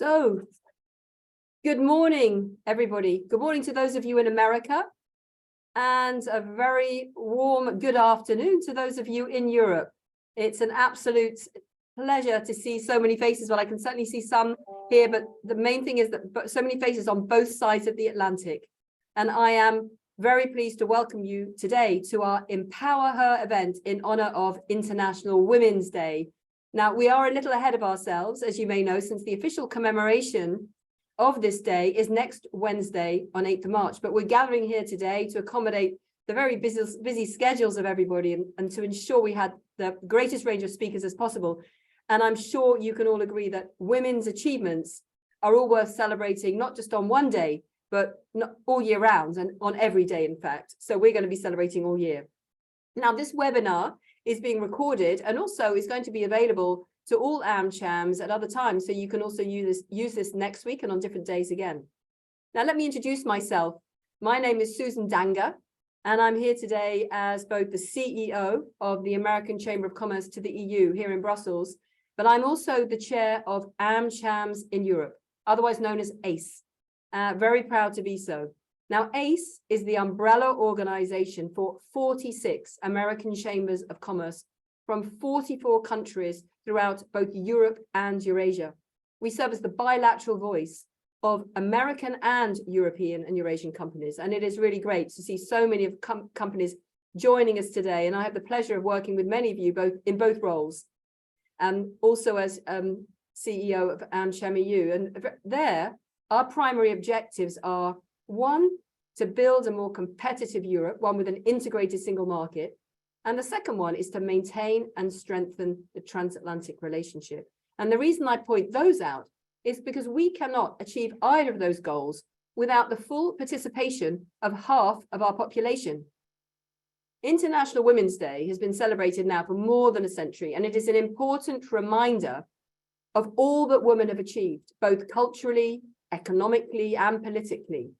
So, good morning, everybody. Good morning to those of you in America, and a very warm good afternoon to those of you in Europe. It's an absolute pleasure to see so many faces. Well, I can certainly see some here, but the main thing is that so many faces on both sides of the Atlantic. And I am very pleased to welcome you today to our Empower Her event in honor of International Women's Day. Now, we are a little ahead of ourselves, as you may know, since the official commemoration of this day is next Wednesday on 8th of March. But we're gathering here today to accommodate the very busy schedules of everybody and to ensure we had the greatest range of speakers as possible. And I'm sure you can all agree that women's achievements are all worth celebrating, not just on one day, but not all year round and on every day, in fact. So we're going to be celebrating all year. Now, this webinar is being recorded and also is going to be available to all AmChams at other times. So you can also use this next week and on different days again. Now, let me introduce myself. My name is Susan Danga, and I'm here today as both the CEO of the American Chamber of Commerce to the EU here in Brussels, but I'm also the chair of AmChams in Europe, otherwise known as ACE. Very proud to be so. Now, ACE is the umbrella organization for 46 American chambers of commerce from 44 countries throughout both Europe and Eurasia. We serve as the bilateral voice of American and European and Eurasian companies. And it is really great to see so many of companies joining us today. And I have the pleasure of working with many of you in both roles. And also as CEO of AmCham EU. And there, our primary objectives are: one, to build a more competitive Europe, one with an integrated single market. And the second one is to maintain and strengthen the transatlantic relationship. And the reason I point those out is because we cannot achieve either of those goals without the full participation of half of our population. International Women's Day has been celebrated now for more than a century, and it is an important reminder of all that women have achieved, both culturally, economically, and politically.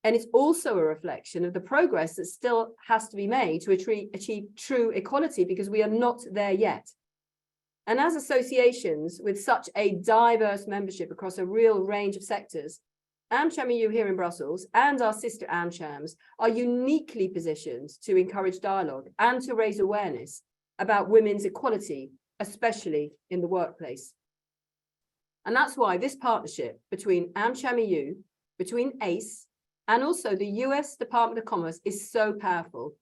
And it's also a reflection of the progress that still has to be made to achieve true equality, because we are not there yet. And as associations with such a diverse membership across a real range of sectors, AmCham EU here in Brussels and our sister AmChams are uniquely positioned to encourage dialogue and to raise awareness about women's equality, especially in the workplace. And that's why this partnership between AmCham EU, between ACE, and also the US Department of Commerce is so powerful.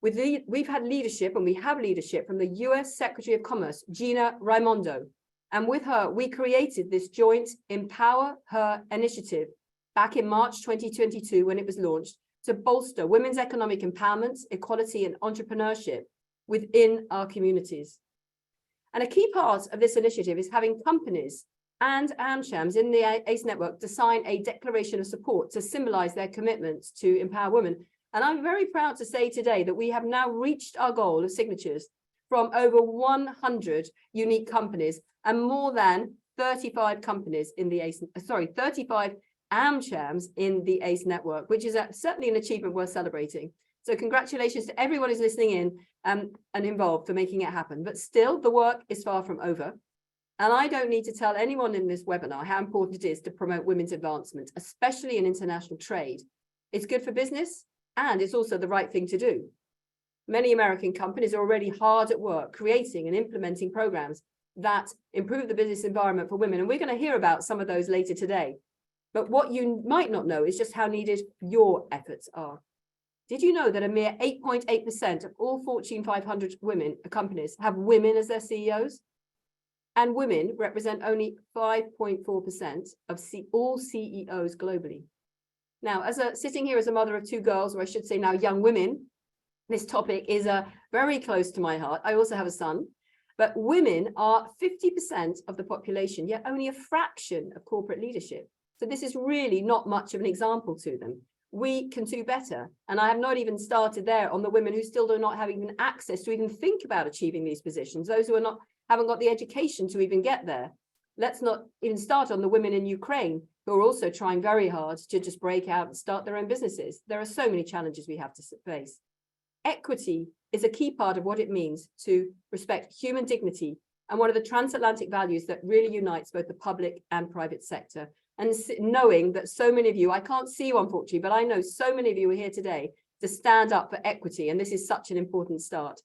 We've had leadership, and we have leadership from the US Secretary of Commerce, Gina Raimondo. And with her, we created this joint Empower Her initiative back in March 2022 when it was launched, to bolster women's economic empowerment, equality, and entrepreneurship within our communities. And a key part of this initiative is having companies and AmChams in the ACE network to sign a declaration of support to symbolize their commitment to empower women. And I'm very proud to say today that we have now reached our goal of signatures from over 100 unique companies and more than 35 companies in the ACE, 35 AmChams in the ACE network, which is certainly an achievement worth celebrating. So congratulations to everyone who's listening in and involved for making it happen. But still, the work is far from over. And I don't need to tell anyone in this webinar how important it is to promote women's advancement, especially in international trade. It's good for business, and it's also the right thing to do. Many American companies are already hard at work creating and implementing programs that improve the business environment for women. And we're going to hear about some of those later today. But what you might not know is just how needed your efforts are. Did you know that a mere 8.8% of all Fortune 500 companies have women as their CEOs? And women represent only 5.4% of all CEOs globally. Now, sitting here as a mother of two girls, or I should say now young women, this topic is very close to my heart. I also have a son, but women are 50% of the population, yet only a fraction of corporate leadership. So this is really not much of an example to them. We can do better. And I have not even started there on the women who still do not have even access to even think about achieving these positions, those who haven't got the education to even get there. Let's not even start on the women in Ukraine, who are also trying very hard to just break out and start their own businesses. There are so many challenges we have to face. Equity is a key part of what it means to respect human dignity and one of the transatlantic values that really unites both the public and private sector. And knowing that so many of you, I can't see you unfortunately, but I know so many of you are here today to stand up for equity, and this is such an important start.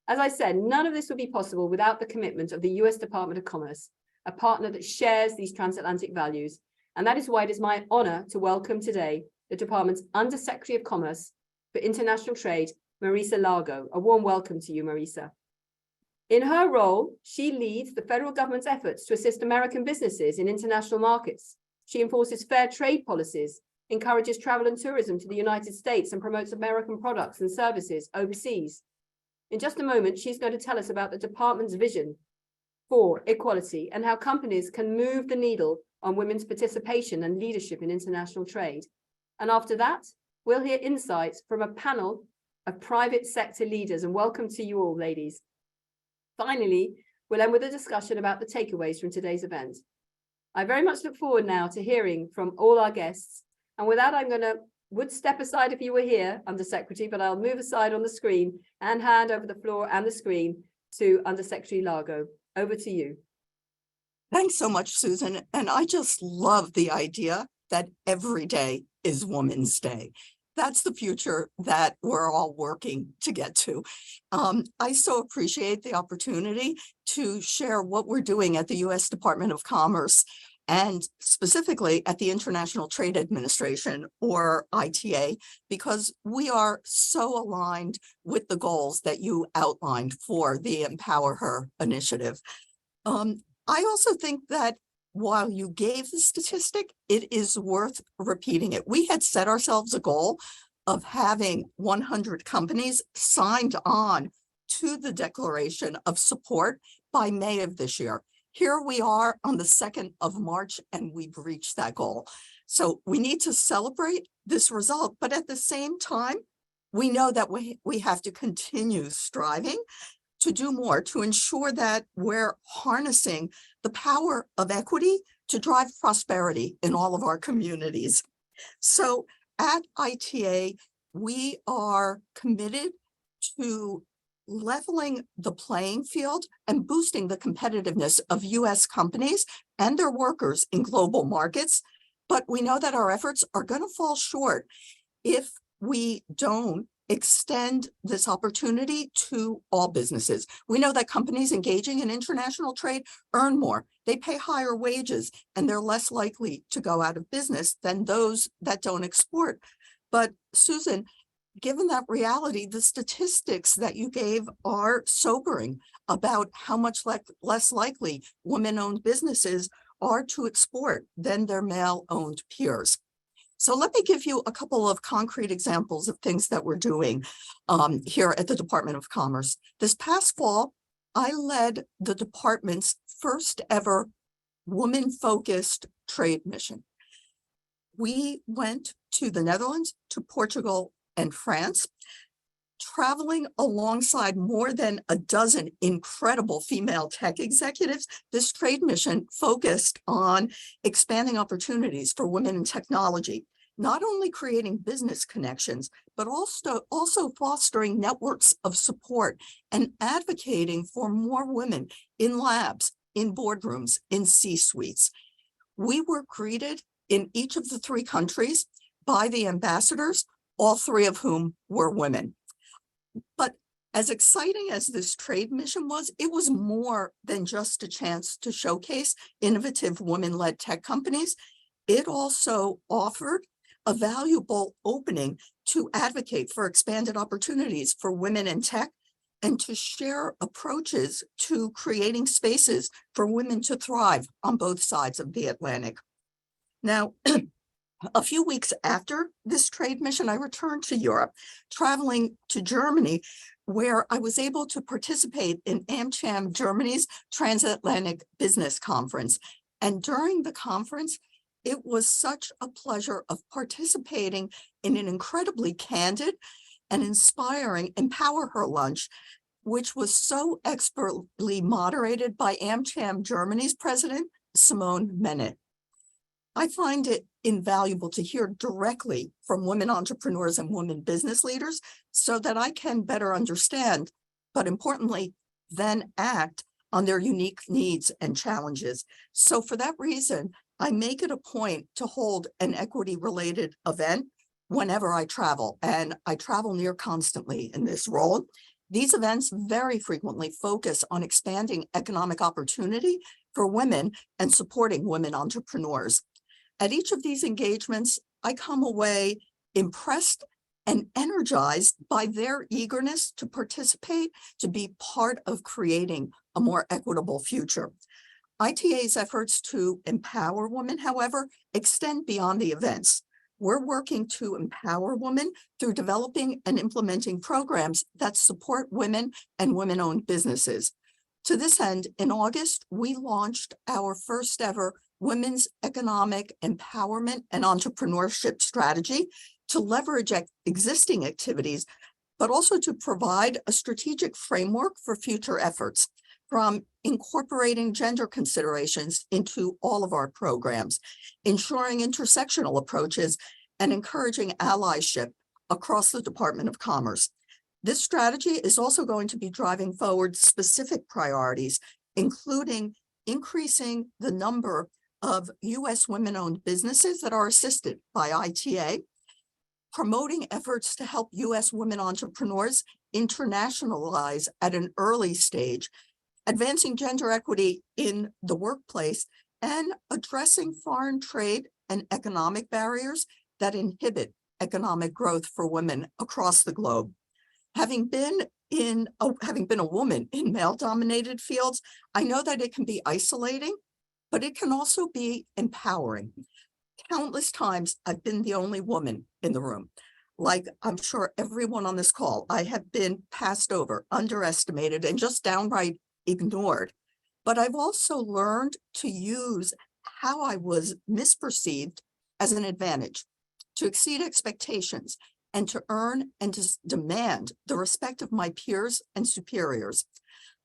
As I said, none of this would be possible without the commitment of the US Department of Commerce, a partner that shares these transatlantic values. And that is why it is my honor to welcome today the department's Undersecretary of Commerce for International Trade, Marisa Largo. A warm welcome to you, Marisa. In her role, she leads the federal government's efforts to assist American businesses in international markets. She enforces fair trade policies, encourages travel and tourism to the United States, and promotes American products and services overseas. In just a moment, she's going to tell us about the department's vision for equality and how companies can move the needle on women's participation and leadership in international trade. And after that, we'll hear insights from a panel of private sector leaders, and welcome to you all, ladies. Finally, we'll end with a discussion about the takeaways from today's event. I very much look forward now to hearing from all our guests. And with that, would step aside if you were here, Undersecretary, but I'll move aside on the screen and hand over the floor and the screen to Undersecretary Largo. Over to you. Thanks so much, Susan. And I just love the idea that every day is Women's Day. That's the future that we're all working to get to. I so appreciate the opportunity to share what we're doing at the U.S. Department of Commerce and specifically at the International Trade Administration, or ITA, because we are so aligned with the goals that you outlined for the Empower Her initiative. I also think that while you gave the statistic, it is worth repeating it. We had set ourselves a goal of having 100 companies signed on to the Declaration of Support by May of this year. Here we are on the 2nd of March, and we've reached that goal. So we need to celebrate this result, but at the same time, we know that we have to continue striving to do more to ensure that we're harnessing the power of equity to drive prosperity in all of our communities. So at ITA, we are committed to leveling the playing field and boosting the competitiveness of U.S. companies and their workers in global markets. But we know that our efforts are going to fall short if we don't extend this opportunity to all businesses. We know that companies engaging in international trade earn more, they pay higher wages, and they're less likely to go out of business than those that don't export. But Susan, given that reality, the statistics that you gave are sobering about how much less likely women-owned businesses are to export than their male-owned peers. So let me give you a couple of concrete examples of things that we're doing here at the Department of Commerce. This past fall, I led the department's first ever woman-focused trade mission. We went to the Netherlands, to Portugal, and France, traveling alongside more than a dozen incredible female tech executives. This trade mission focused on expanding opportunities for women in technology, not only creating business connections, but also fostering networks of support and advocating for more women in labs, in boardrooms, in C-suites. We were greeted in each of the 3 countries by the ambassadors, all 3 of whom were women. But as exciting as this trade mission was, it was more than just a chance to showcase innovative women-led tech companies. It also offered a valuable opening to advocate for expanded opportunities for women in tech and to share approaches to creating spaces for women to thrive on both sides of the Atlantic. Now, a few weeks after this trade mission, I returned to Europe, traveling to Germany, where I was able to participate in AmCham Germany's Transatlantic Business Conference. And during the conference, it was such a pleasure of participating in an incredibly candid and inspiring Empower Her lunch, which was so expertly moderated by AmCham Germany's president, Simone Mennet. I find it invaluable to hear directly from women entrepreneurs and women business leaders so that I can better understand, but importantly, then act on their unique needs and challenges. So for that reason, I make it a point to hold an equity-related event whenever I travel, and I travel near constantly in this role. These events very frequently focus on expanding economic opportunity for women and supporting women entrepreneurs. At each of these engagements, I come away impressed and energized by their eagerness to participate, to be part of creating a more equitable future. ITA's efforts to empower women, however, extend beyond the events. We're working to empower women through developing and implementing programs that support women and women-owned businesses. To this end, in August, we launched our first ever Women's Economic Empowerment and Entrepreneurship Strategy to leverage existing activities, but also to provide a strategic framework for future efforts, from incorporating gender considerations into all of our programs, ensuring intersectional approaches, and encouraging allyship across the Department of Commerce. This strategy is also going to be driving forward specific priorities, including increasing the number of U.S. women-owned businesses that are assisted by ITA, promoting efforts to help U.S. women entrepreneurs internationalize at an early stage, advancing gender equity in the workplace, and addressing foreign trade and economic barriers that inhibit economic growth for women across the globe. Having been a woman in male-dominated fields, I know that it can be isolating, but it can also be empowering. Countless times I've been the only woman in the room. Like I'm sure everyone on this call, I have been passed over, underestimated, and just downright ignored. But I've also learned to use how I was misperceived as an advantage, to exceed expectations, and to earn and to demand the respect of my peers and superiors.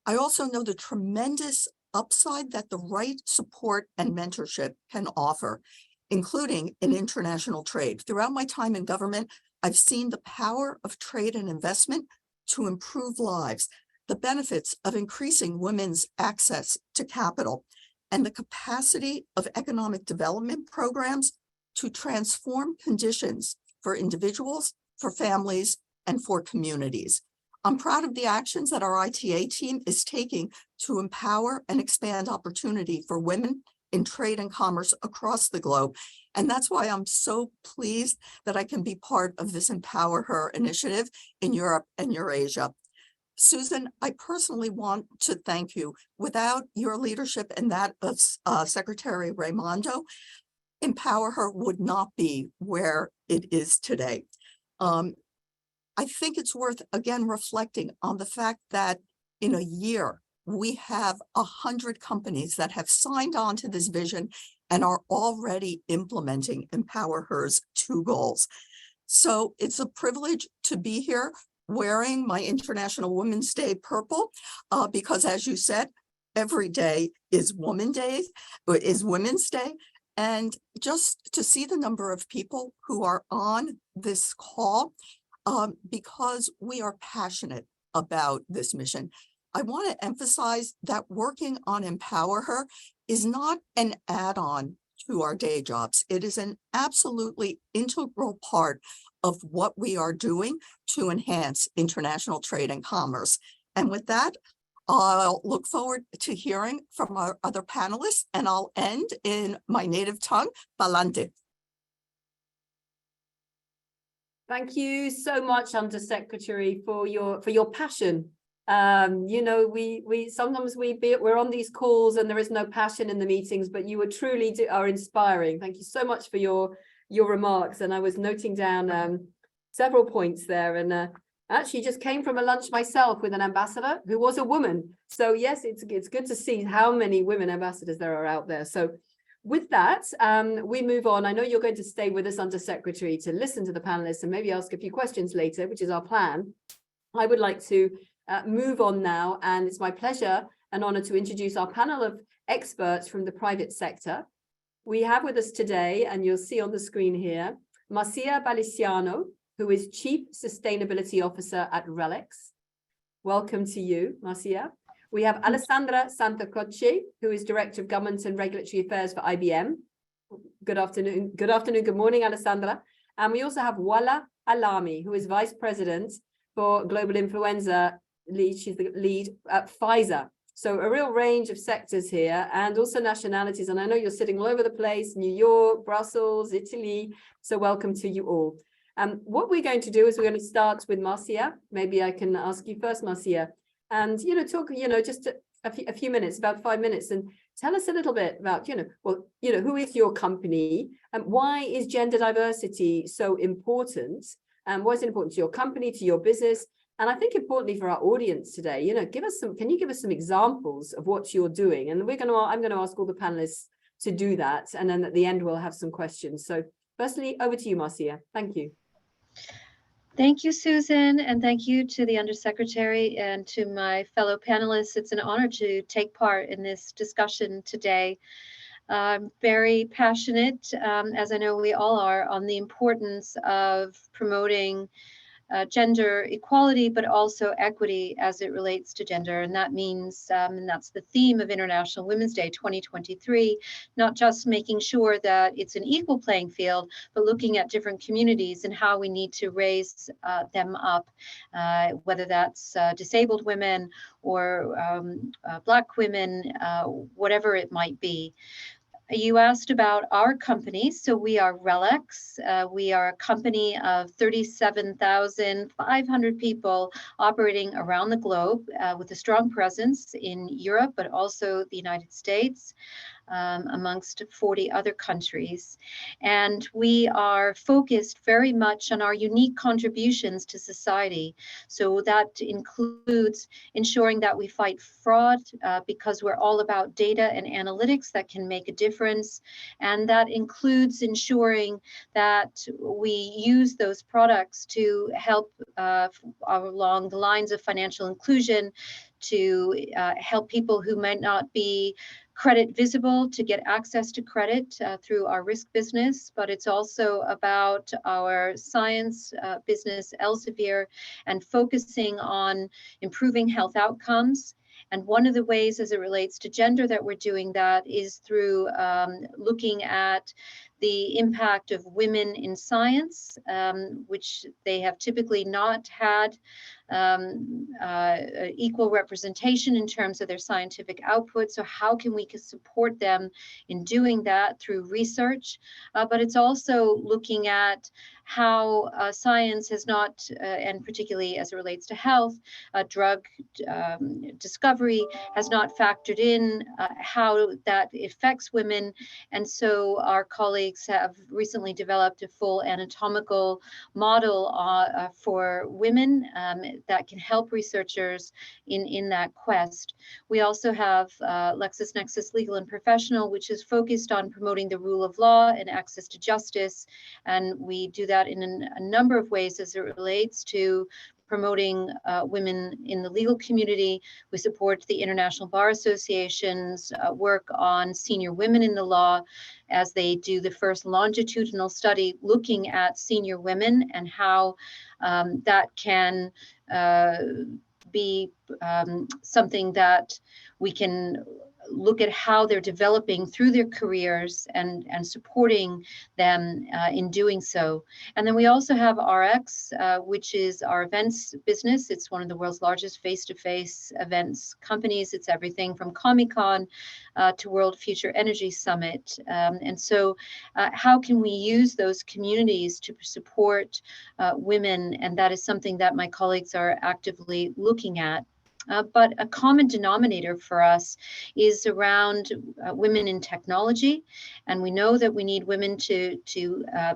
I also know the tremendous upside that the right support and mentorship can offer, including in international trade. Throughout my time in government, I've seen the power of trade and investment to improve lives, the benefits of increasing women's access to capital, and the capacity of economic development programs to transform conditions for individuals, for families, and for communities. I'm proud of the actions that our ITA team is taking to empower and expand opportunity for women in trade and commerce across the globe. And that's why I'm so pleased that I can be part of this Empower Her initiative in Europe and Eurasia. Susan, I personally want to thank you. Without your leadership and that of Secretary Raimondo, Empower Her would not be where it is today. I think it's worth, again, reflecting on the fact that in a year, we have 100 companies that have signed on to this vision and are already implementing Empower Her's 2 goals. So it's a privilege to be here wearing my International Women's Day purple, because as you said, every day is Women's Day. And just to see the number of people who are on this call, because we are passionate about this mission. I want to emphasize that working on Empower Her is not an add-on to our day jobs. It is an absolutely integral part of what we are doing to enhance international trade and commerce. And with that, I'll look forward to hearing from our other panelists, and I'll end in my native tongue, Palante. Thank you so much, Undersecretary, for your passion. You know, we sometimes we're on these calls and there is no passion in the meetings, but you are inspiring. Thank you so much for your remarks. And I was noting down several points there, and actually just came from a lunch myself with an ambassador who was a woman. So yes, it's good to see how many women ambassadors there are out there. So with that, we move on. I know you're going to stay with us, Undersecretary, to listen to the panelists and maybe ask a few questions later, which is our plan. I would like to move on now, and it's my pleasure and honor to introduce our panel of experts from the private sector. We have with us today, and you'll see on the screen here, Marcia Baliciano, who is Chief Sustainability Officer at RELX. Welcome to you, Marcia. We have Alessandra Santacocci, who is Director of Government and Regulatory Affairs for IBM. Good afternoon, good morning, Alessandra. And we also have Wala Alami, who is Vice President for Global Influenza Lead. She's the lead at Pfizer. So a real range of sectors here and also nationalities. And I know you're sitting all over the place, New York, Brussels, Italy. So welcome to you all. What we're going to do is we're going to start with Marcia. Maybe I can ask you first, Marcia. And, talk, just a few minutes, about 5 minutes, and tell us a little bit about, who is your company and why is gender diversity so important? And why is it important to your company, to your business? And I think importantly for our audience today, can you give us some examples of what you're doing? And I'm going to ask all the panelists to do that. And then at the end, we'll have some questions. So firstly, over to you, Marcia. Thank you. Thank you, Susan, and thank you to the Undersecretary and to my fellow panelists. It's an honor to take part in this discussion today. I'm very passionate, as I know we all are, on the importance of promoting gender equality, but also equity as it relates to gender. And that means, and that's the theme of International Women's Day 2023, not just making sure that it's an equal playing field, but looking at different communities and how we need to raise them up, whether that's disabled women or Black women, whatever it might be. You asked about our company. So we are RELX. We are a company of 37,500 people operating around the globe with a strong presence in Europe, but also the United States. Amongst 40 other countries. And we are focused very much on our unique contributions to society. So that includes ensuring that we fight fraud because we're all about data and analytics that can make a difference. And that includes ensuring that we use those products to help along the lines of financial inclusion, to help people who might not be credit visible to get access to credit through our risk business, but it's also about our science business, Elsevier, and focusing on improving health outcomes. And one of the ways as it relates to gender that we're doing that is through looking at the impact of women in science, which they have typically not had equal representation in terms of their scientific output. So how can we support them in doing that through research? But it's also looking at how science has not, and particularly as it relates to health, drug discovery has not factored in how that affects women. And so our colleagues have recently developed a full anatomical model for women that can help researchers in that quest. We also have LexisNexis Legal and Professional, which is focused on promoting the rule of law and access to justice. And we do that in a number of ways as it relates to promoting women in the legal community. We support the International Bar Association's work on senior women in the law as they do the first longitudinal study looking at senior women and how that can be something that we can look at how they're developing through their careers and supporting them in doing so. And then we also have RX, which is our events business. It's one of the world's largest face-to-face events companies. It's everything from Comic-Con to World Future Energy Summit. And so how can we use those communities to support women? And that is something that my colleagues are actively looking at. But a common denominator for us is around women in technology. And we know that we need women to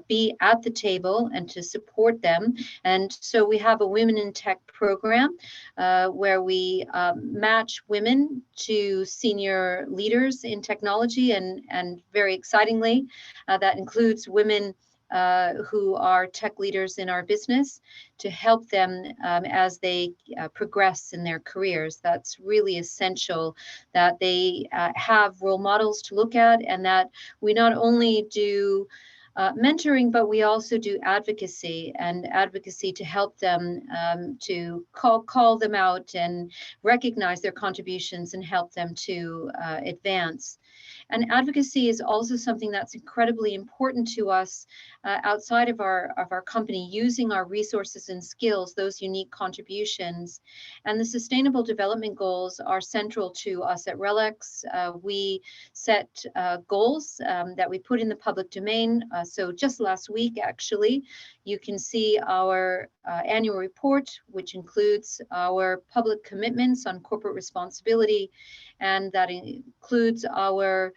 be at the table and to support them. And so we have a Women in Tech program where we match women to senior leaders in technology. And very excitingly, that includes women who are tech leaders in our business to help them as they progress in their careers. That's really essential that they have role models to look at and that we not only do mentoring, but we also do advocacy to help them to call them out and recognize their contributions and help them to advance. And advocacy is also something that's incredibly important to us outside of our company, using our resources and skills, those unique contributions. And the Sustainable Development Goals are central to us at RELX. We set goals that we put in the public domain. So just last week, actually, you can see our annual report, which includes our public commitments on corporate responsibility, and that includes our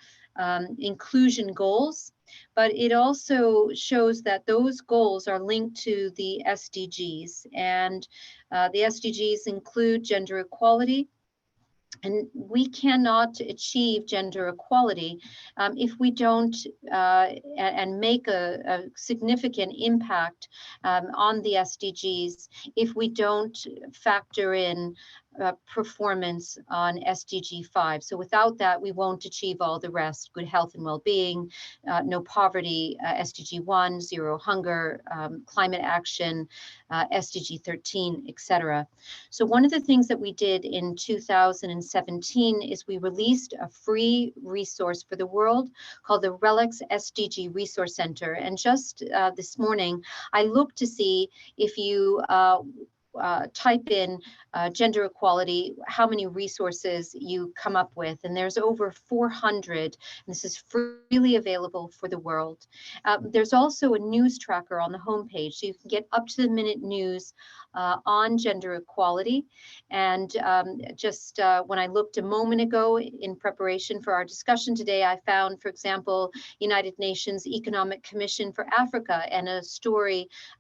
inclusion goals. But it also shows that those goals are linked to the SDGs, and the SDGs include gender equality. And we cannot achieve gender equality if we don't and make a significant impact on the SDGs if we don't factor in performance on SDG 5. So without that, we won't achieve all the rest: good health and well-being, no poverty, SDG 1, zero hunger, climate action, SDG 13, etc. So one of the things that we did in 2017 is we released a free resource for the world called the RELX SDG Resource Center. And just this morning, I looked to see if you type in gender equality, how many resources you come up with, and there's over 400. This is freely available for the world. There's also a news tracker on the homepage, so you can get up-to-the-minute news on gender equality. And just when I looked a moment ago in preparation for our discussion today, I found, for example, United Nations Economic Commission for Africa, and a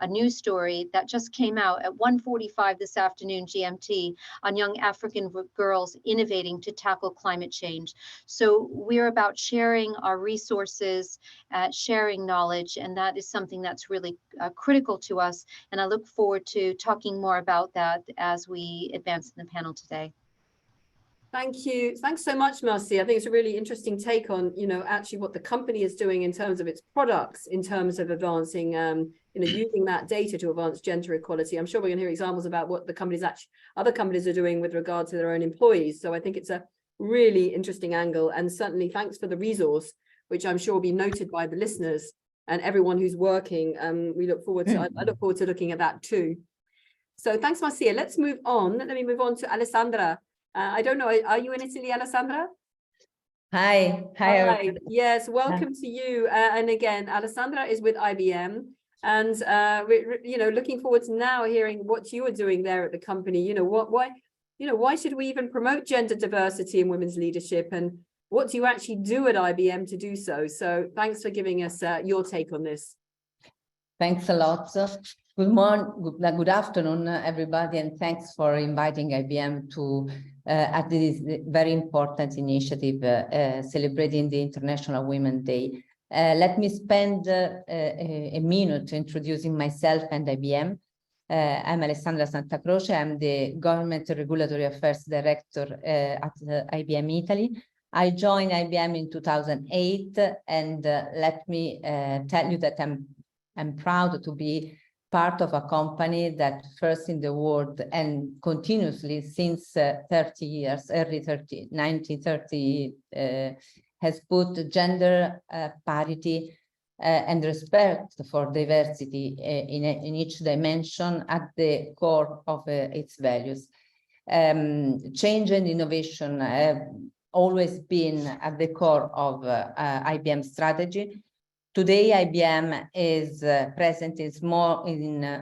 news story that just came out at 1:45 this afternoon GMT on young African girls innovating to tackle climate change. So we're about sharing our resources, sharing knowledge, and that is something that's really critical to us. And I look forward to talking more about that as we advance in the panel today. Thank you. Thanks so much, Marcia. I think it's a really interesting take on, actually what the company is doing in terms of its products, in terms of advancing, using that data to advance gender equality. I'm sure we're going to hear examples about what the companies other companies are doing with regard to their own employees. So I think it's a really interesting angle, and certainly thanks for the resource, which I'm sure will be noted by the listeners and everyone who's working. We look forward to, I look forward to looking at that too. So thanks, Marcia. Let's move on. Let me move on to Alessandra. I don't know, are you in Italy, Alessandra? Hi. Yes, welcome to you. And again, Alessandra is with IBM, and we're looking forward to now hearing what you are doing there at the company. Why should we even promote gender diversity in women's leadership, and what do you actually do at IBM to do so? So thanks for giving us your take on this. Thanks a lot. Good morning, good afternoon, everybody, and thanks for inviting IBM to at this very important initiative celebrating the International Women's Day. Let me spend a minute introducing myself and IBM. I'm Alessandra Santacroce. I'm the Government Regulatory Affairs Director at IBM Italy. I joined IBM in 2008, and let me tell you that I'm proud to be part of a company that first in the world and continuously since 30 years, 1930, has put gender parity and respect for diversity in each dimension at the core of its values. Change and innovation have always been at the core of IBM strategy. Today, IBM is present in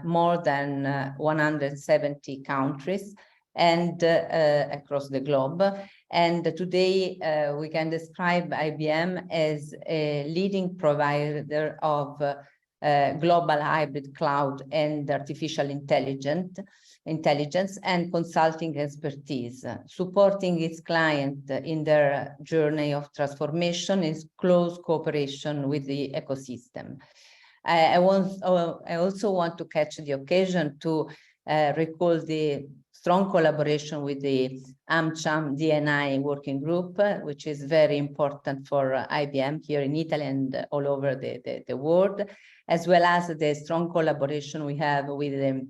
more than 170 countries and across the globe. And today, we can describe IBM as a leading provider of global hybrid cloud and artificial intelligence and consulting expertise, supporting its client in their journey of transformation in close cooperation with the ecosystem. I also want to catch the occasion to recall the strong collaboration with the AmCham D&I working group, which is very important for IBM here in Italy and all over the world, as well as the strong collaboration we have with the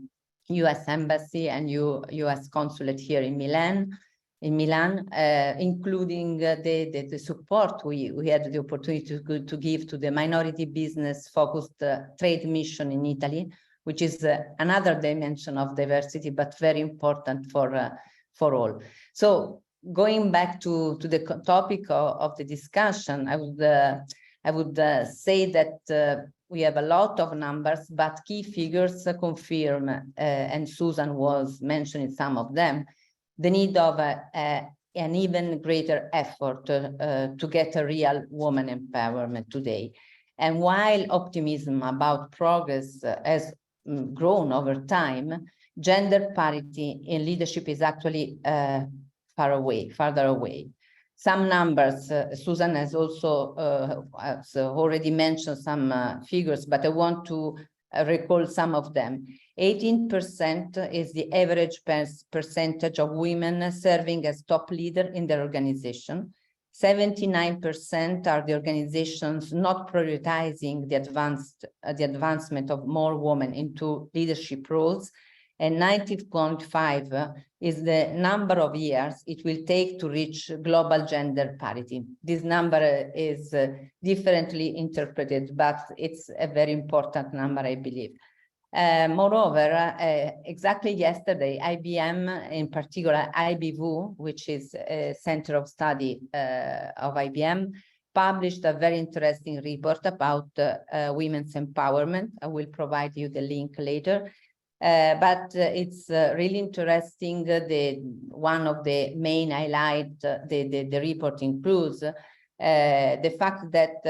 US Embassy and US Consulate here in Milan, including the support we had the opportunity to give to the minority business focused trade mission in Italy, which is another dimension of diversity, but very important for all. So going back to the topic of the discussion, I would say that we have a lot of numbers, but key figures confirm, and Susan was mentioning some of them, the need of an even greater effort to get a real woman empowerment today. And while optimism about progress has grown over time, gender parity in leadership is actually farther away. Some numbers, Susan has also already mentioned some figures, but I want to recall some of them. 18% is the average percentage of women serving as top leader in their organization. 79% are the organizations not prioritizing the advancement of more women into leadership roles, and 90.5 is the number of years it will take to reach global gender parity. This number is differently interpreted, but it's a very important number, I believe. Moreover, exactly yesterday, IBM, in particular IBVU, which is a center of study of IBM, published a very interesting report about women's empowerment. I will provide you the link later. But it's really interesting. One of the main highlights the report includes the fact that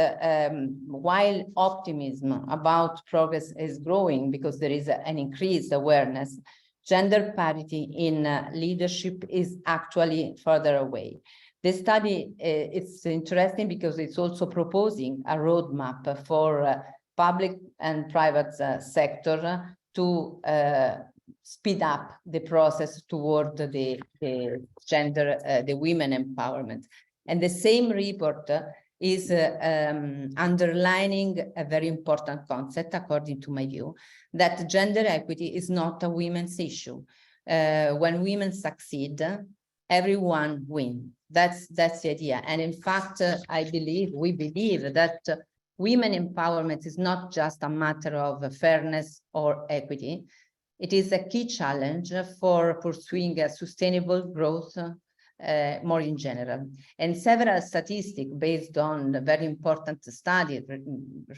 while optimism about progress is growing because there is an increased awareness, gender parity in leadership is actually further away. This study, it's interesting because it's also proposing a roadmap for public and private sector to speed up the process toward the women empowerment. And the same report is underlining a very important concept, according to my view, that gender equity is not a women's issue. When women succeed, everyone wins. That's the idea. And in fact, we believe that women empowerment is not just a matter of fairness or equity. It is a key challenge for pursuing a sustainable growth more in general. And several statistics based on a very important study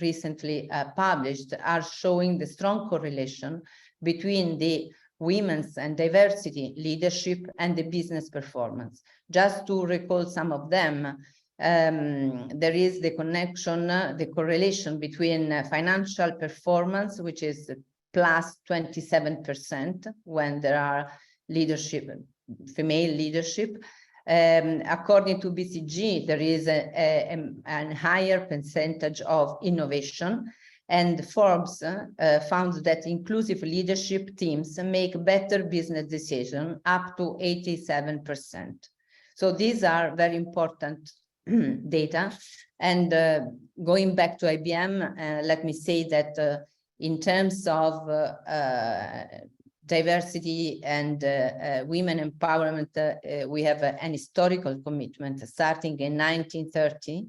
recently published are showing the strong correlation between the women's and diversity leadership and the business performance. Just to recall some of them, there is the connection, the correlation between financial performance, which is plus 27% when there are female leadership. According to BCG, there is a higher percentage of innovation, and Forbes found that inclusive leadership teams make better business decisions up to 87%. So these are very important data. And going back to IBM, let me say that in terms of diversity and women empowerment, we have an historical commitment starting in 1930.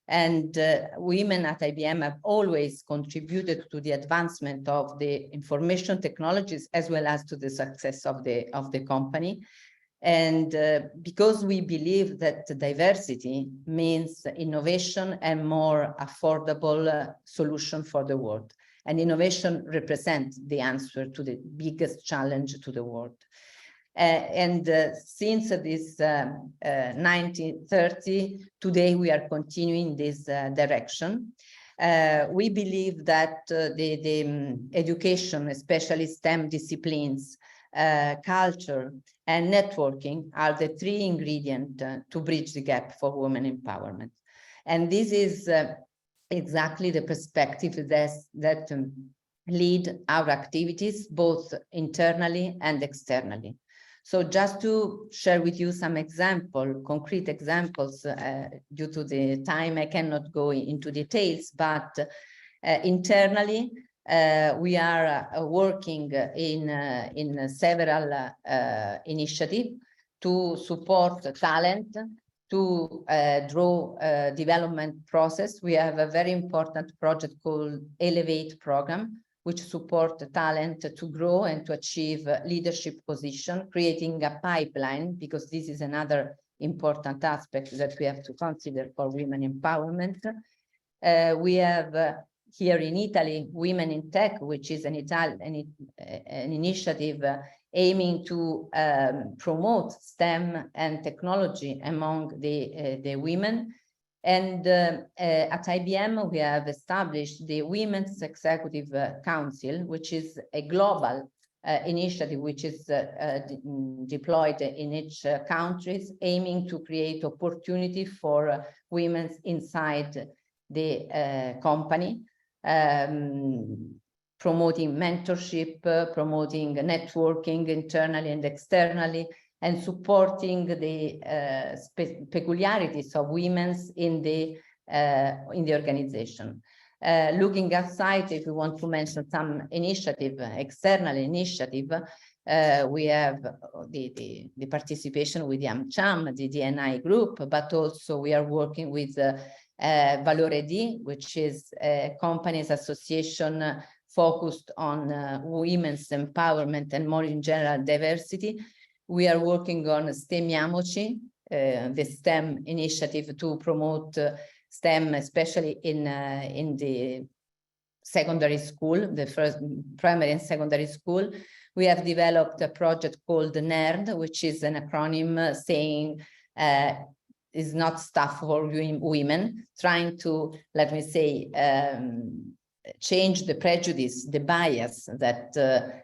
And women at IBM have always contributed to the advancement of the information technologies as well as to the success of the company. And because we believe that diversity means innovation and more affordable solution for the world. And innovation represents the answer to the biggest challenge to the world. Since this 1930, today we are continuing this direction. We believe that the education, especially STEM disciplines, culture, and networking are the three ingredients to bridge the gap for women empowerment. And this is exactly the perspective that lead our activities, both internally and externally. So just to share with you some concrete examples, due to the time, I cannot go into details, but internally, we are working in several initiatives to support talent, to draw a development process. We have a very important project called Elevate program, which support the talent to grow and to achieve leadership position, creating a pipeline, because this is another important aspect that we have to consider for women empowerment. We have here in Italy, Women in Tech, which is an initiative aiming to promote STEM and technology among the women. And at IBM, we have established the Women's Executive Council, which is a global initiative which is deployed in each countries, aiming to create opportunity for women inside the company, promoting mentorship, promoting networking internally and externally, and supporting the peculiarities of women in the organization. Looking outside, if we want to mention some initiative, external initiative, we have the participation with the AmCham, the DNI group, but also we are working with Valore-D, which is a companies association focused on women's empowerment and more in general diversity. We are working on STEMiamoci, the STEM initiative to promote STEM, especially in the secondary school, the first primary and secondary school. We have developed a project called NERD, which is an acronym saying is not stuff for women, trying to, let me say, change the prejudice, the bias that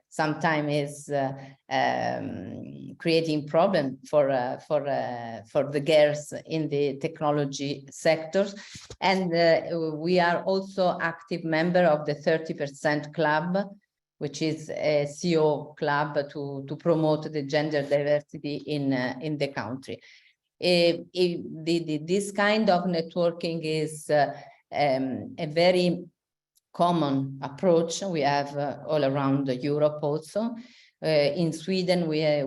sometimes is creating problem for the girls in the technology sectors. And we are also active member of the 30% Club, which is a CEO club to promote the gender diversity in the country. This kind of networking is a very common approach we have all around Europe also. In Sweden, we are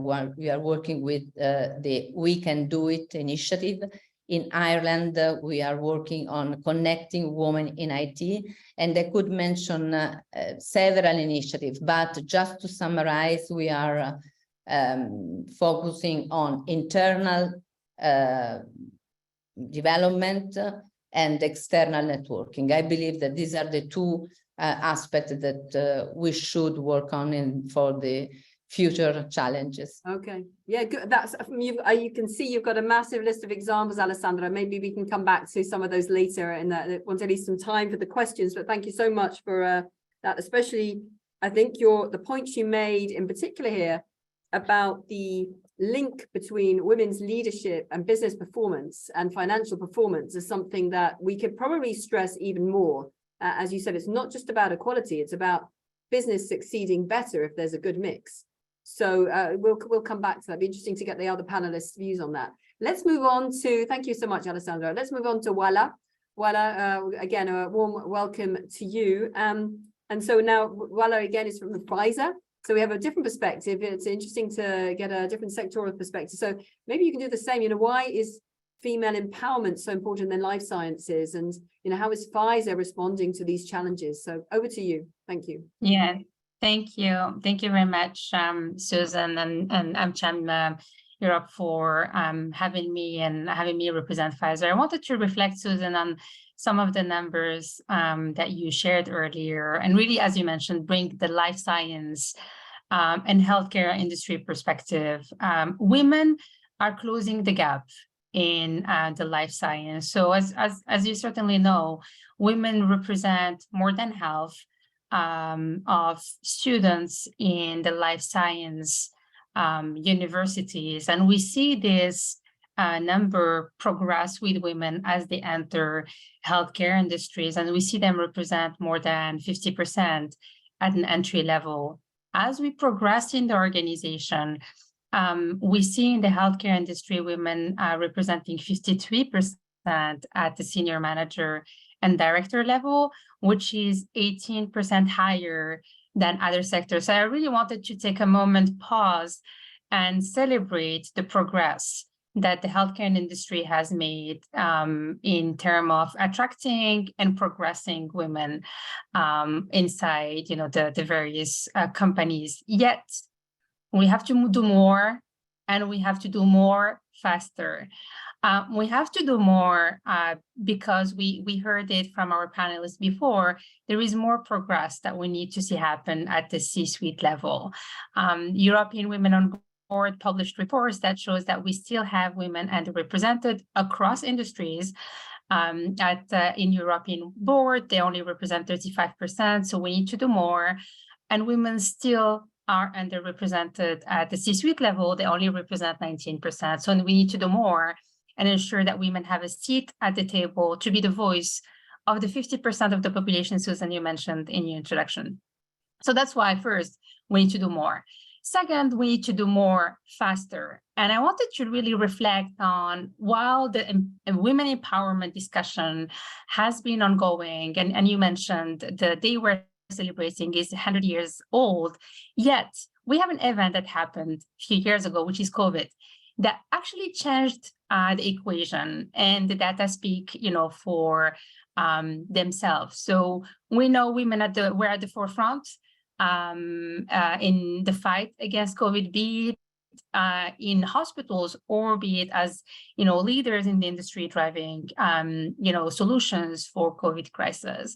working with the We Can Do It initiative. In Ireland, we are working on connecting women in IT. And I could mention several initiatives, but just to summarize, we are focusing on internal development and external networking. I believe that these are the two aspects that we should work on for the future challenges. Okay, yeah, good. That's you can see you've got a massive list of examples, Alessandra. Maybe we can come back to some of those later, and once at least some time for the questions. But thank you so much for that. Especially, I think the points you made in particular here about the link between women's leadership and business performance and financial performance is something that we could probably stress even more. As you said, it's not just about equality, it's about business succeeding better if there's a good mix. So we'll come back to that. It'd be interesting to get the other panelists' views on that. Let's move on to, thank you so much, Alessandra. Let's move on to Wala. Wala, again, a warm welcome to you. And so now Wala again is from Pfizer. So we have a different perspective. It's interesting to get a different sectoral perspective. So maybe you can do the same. Why is female empowerment so important in life sciences? And, how is Pfizer responding to these challenges? So over to you. Thank you. Yeah, thank you. Thank you very much, Susan and AmCham Europe for having me represent Pfizer. I wanted to reflect, Susan, on some of the numbers that you shared earlier, and really, as you mentioned, bring the life science and healthcare industry perspective. Women are closing the gap in the life science. So as you certainly know, women represent more than half of students in the life science universities, and we see this number progress with women as they enter healthcare industries, and we see them represent more than 50% at an entry level. As we progress in the organization, We see in the healthcare industry women representing 53% at the senior manager and director level, which is 18% higher than other sectors. So I really wanted to take a moment, pause, and celebrate the progress that the healthcare industry has made in terms of attracting and progressing women inside, the various companies. Yet we have to do more, and we have to do more faster. We have to do more because we heard it from our panelists before. There is more progress that we need to see happen at the C-suite level. European Women on Board published reports that shows that we still have women underrepresented across industries. In European board, they only represent 35%, so we need to do more. And women still are underrepresented at the C-suite level. They only represent 19%. So we need to do more and ensure that women have a seat at the table to be the voice of the 50% of the population, Susan, you mentioned in your introduction. So that's why, first, we need to do more. Second, we need to do more faster. And I wanted to really reflect on, while the women empowerment discussion has been ongoing, and you mentioned the day we're celebrating is 100 years old, yet we have an event that happened a few years ago, which is COVID, that actually changed the equation, and the data speak, for themselves. So we know women were at the forefront in the fight against COVID, be it in hospitals or be it as leaders in the industry driving solutions for COVID crisis.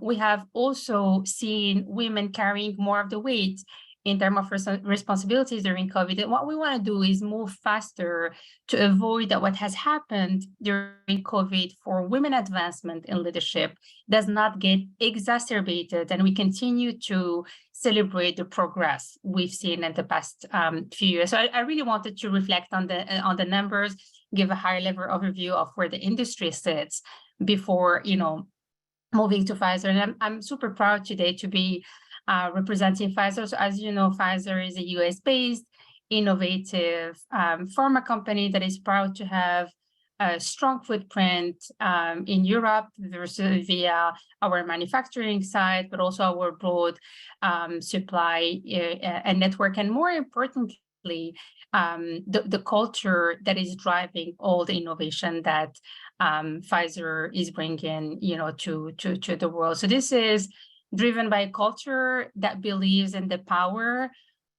We have also seen women carrying more of the weight in terms of responsibilities during COVID. And what we want to do is move faster to avoid that what has happened during COVID for women advancement in leadership does not get exacerbated, and we continue to celebrate the progress we've seen in the past few years. So I really wanted to reflect on the numbers, give a high level overview of where the industry sits before moving to Pfizer. And I'm super proud today to be representing Pfizer. So as you know, Pfizer is a US-based, innovative pharma company that is proud to have a strong footprint in Europe via our manufacturing side, but also our broad supply and network. And more importantly, the culture that is driving all the innovation that Pfizer is bringing, to the world. So this is driven by a culture that believes in the power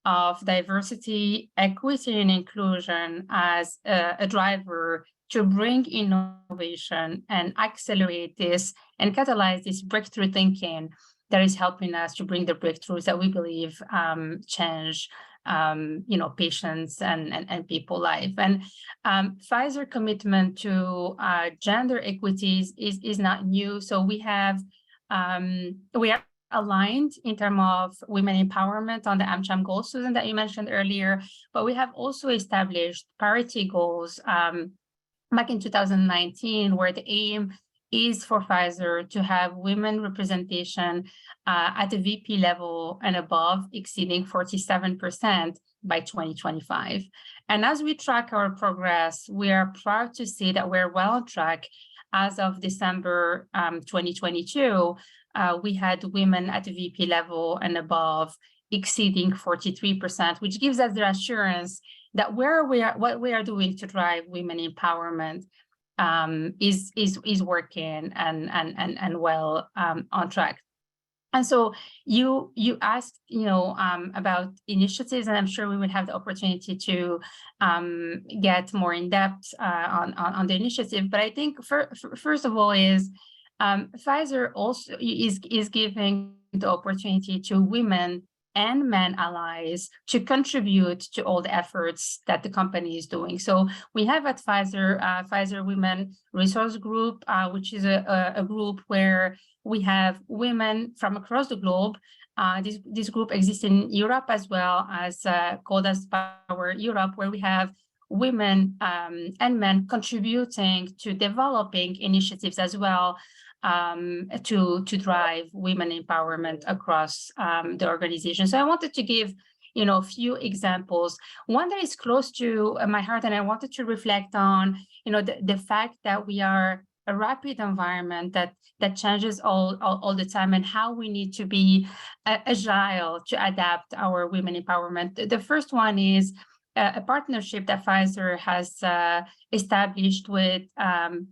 of diversity, equity, and inclusion as a driver to bring innovation and accelerate this and catalyze this breakthrough thinking that is helping us to bring the breakthroughs that we believe change patients and people life. And Pfizer commitment to gender equities is not new. So we are aligned in terms of women empowerment on the AmCham goals, Susan, that you mentioned earlier, but we have also established parity goals back in 2019, where the aim is for Pfizer to have women representation at the VP level and above exceeding 47% by 2025. And as we track our progress, we are proud to see that we're well on track. As of December 2022, we had women at the VP level and above exceeding 43%, which gives us the assurance that what we are doing to drive women empowerment is working and well on track. And so you asked about initiatives, and I'm sure we would have the opportunity to get more in depth on the initiative. But I think first of all is Pfizer also is giving the opportunity to women and men allies to contribute to all the efforts that the company is doing. So we have at Pfizer, Pfizer Women Resource Group, which is a group where we have women from across the globe. This group exists in Europe as well, as called as Power Europe, where we have women and men contributing to developing initiatives as well, to drive women empowerment across the organization. So I wanted to give few examples. One that is close to my heart, and I wanted to reflect on, the fact that we are a rapid environment that changes all the time, and how we need to be agile to adapt our women empowerment. The first one is a partnership that Pfizer has established with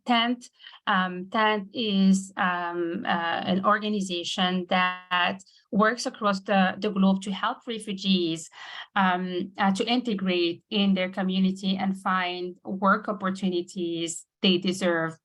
TENT. TENT is an organization that works across the globe to help refugees to integrate in their community and find work opportunities they deserve.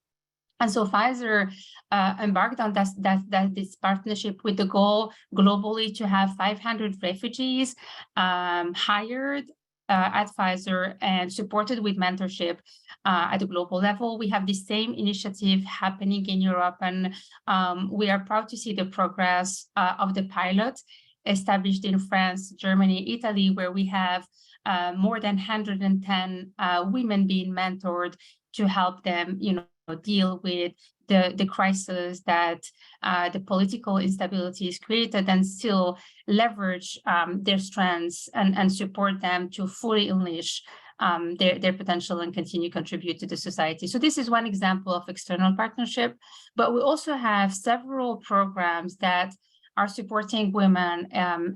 And so Pfizer embarked on this partnership with the goal globally to have 500 refugees hired at Pfizer and supported with mentorship at the global level. We have the same initiative happening in Europe, and we are proud to see the progress of the pilot established in France, Germany, Italy, where we have more than 110 women being mentored to help them, deal with the crisis that the political instability is created, and still leverage their strengths and support them to fully unleash their potential and continue to contribute to the society. So this is one example of external partnership, but we also have several programs that are supporting women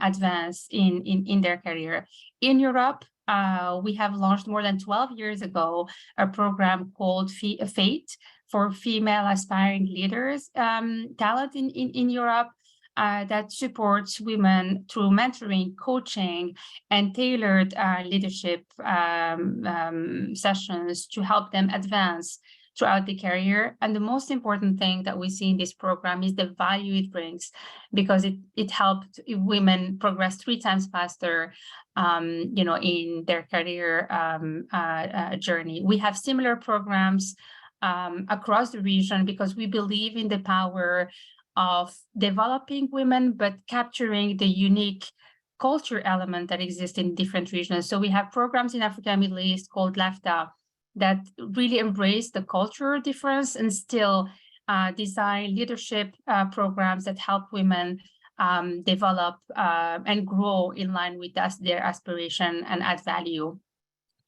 advance in their career. In Europe, we have launched more than 12 years ago a program called FATE, for female aspiring leaders, talent in Europe, that supports women through mentoring, coaching, and tailored leadership sessions to help them advance throughout the career. And the most important thing that we see in this program is the value it brings, because it helped women progress 3 times faster, in their career journey. We have similar programs across the region, because we believe in the power of developing women, but capturing the unique culture element that exists in different regions. So we have programs in Africa and Middle East called LAFTA that really embrace the cultural difference and still design leadership programs that help women develop and grow in line with their aspiration and add value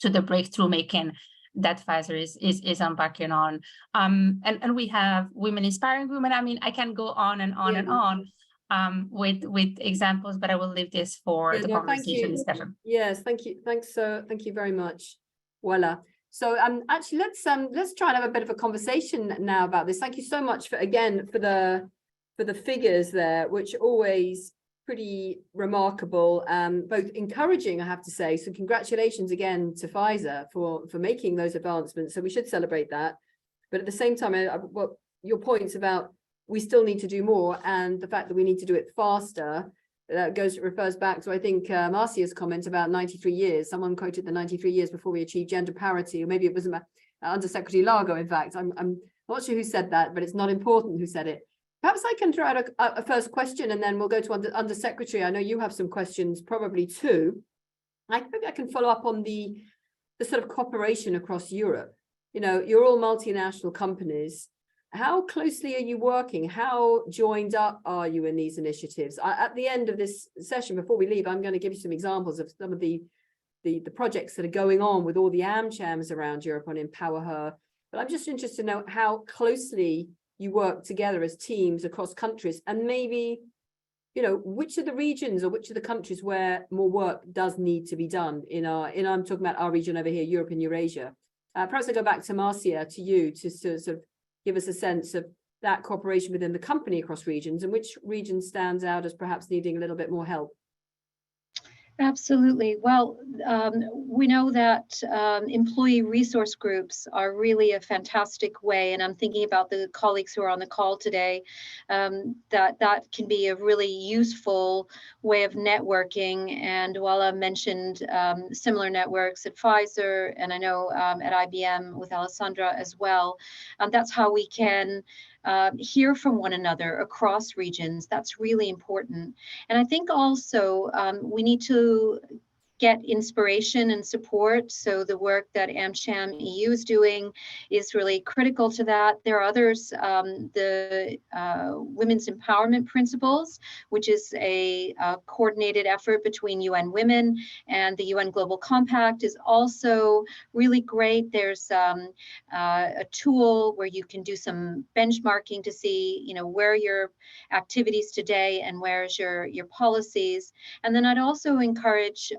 to the breakthrough making that Pfizer is embarking on. And we have women inspiring women. I mean, I can go on and on and on with examples, but I will leave this for the conversation discussion. Yes, thank you. Thanks, thank you very much. Voila. So actually let's try and have a bit of a conversation now about this. Thank you so much for the figures there, which are always pretty remarkable, both encouraging, I have to say. So congratulations again to Pfizer for making those advancements. So we should celebrate that. But at the same time, what your points about we still need to do more, and the fact that we need to do it faster, refers back to, I think, Marcia's comment about 93 years. Someone quoted the 93 years before we achieved gender parity, or maybe it was Undersecretary Lago, in fact. I'm not sure who said that, but it's not important who said it. Perhaps I can throw out a first question, and then we'll go to Undersecretary. I know you have some questions probably too. I think I can follow up on the sort of cooperation across Europe. You're all multinational companies. How closely are you working? How joined up are you in these initiatives? At the end of this session, before we leave, I'm going to give you some examples of some of the projects that are going on with all the AmChams around Europe on Empower Her. But I'm just interested to know how closely you work together as teams across countries, and maybe, which are the regions or which are the countries where more work does need to be done I'm talking about our region over here, Europe and Eurasia. Perhaps I go back to Marcia, to you, to sort of give us a sense of that cooperation within the company across regions, and which region stands out as perhaps needing a little bit more help. Absolutely. Well, we know that employee resource groups are really a fantastic way, and I'm thinking about the colleagues who are on the call today, that can be a really useful way of networking. And Wala mentioned similar networks at Pfizer, and I know at IBM with Alessandra as well. That's how we can hear from one another across regions. That's really important. And I think also we need to get inspiration and support. So the work that AmCham EU is doing is really critical to that. There are others, the Women's Empowerment Principles, which is a coordinated effort between UN Women and the UN Global Compact, is also really great. There's a tool where you can do some benchmarking to see, where are your activities today and where's your policies. And then I'd also encourage